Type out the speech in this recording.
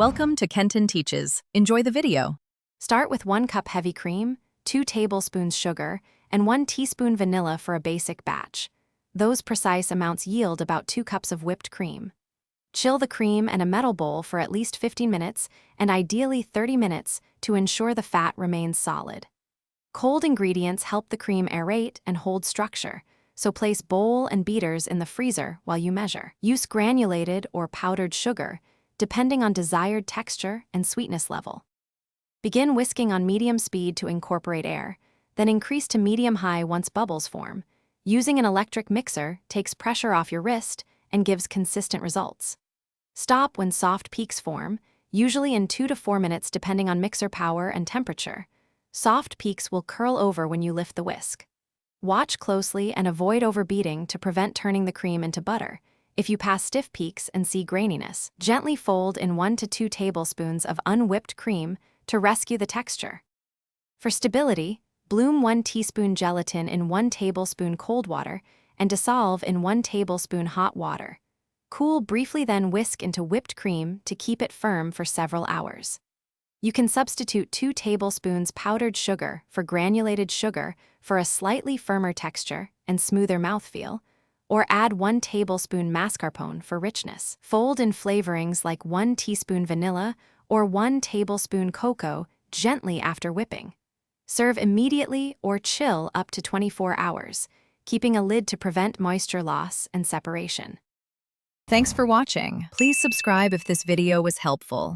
Welcome to Kenton Teaches. Enjoy the video. Start with 1 cup heavy cream, 2 tablespoons sugar, and 1 teaspoon vanilla for a basic batch. Those precise amounts yield about 2 cups of whipped cream. Chill the cream in a metal bowl for at least 15 minutes and ideally 30 minutes to ensure the fat remains solid. Cold ingredients help the cream aerate and hold structure, so place bowl and beaters in the freezer while you measure. Use granulated or powdered sugar, depending on desired texture and sweetness level. Begin whisking on medium speed to incorporate air, then increase to medium-high once bubbles form. Using an electric mixer takes pressure off your wrist and gives consistent results. Stop when soft peaks form, usually in 2 to 4 minutes depending on mixer power and temperature. Soft peaks will curl over when you lift the whisk. Watch closely and avoid overbeating to prevent turning the cream into butter. If you pass stiff peaks and see graininess, gently fold in 1 to 2 tablespoons of unwhipped cream to rescue the texture. For stability, bloom 1 teaspoon gelatin in 1 tablespoon cold water and dissolve in 1 tablespoon hot water. Cool briefly, then whisk into whipped cream to keep it firm for several hours. You can substitute 2 tablespoons powdered sugar for granulated sugar for a slightly firmer texture and smoother mouthfeel, or add 1 tablespoon mascarpone for richness. Fold in flavorings like 1 teaspoon vanilla or 1 tablespoon cocoa gently after whipping. Serve immediately or chill up to 24 hours, keeping a lid to prevent moisture loss and separation. Thanks for watching. Please subscribe if this video was helpful.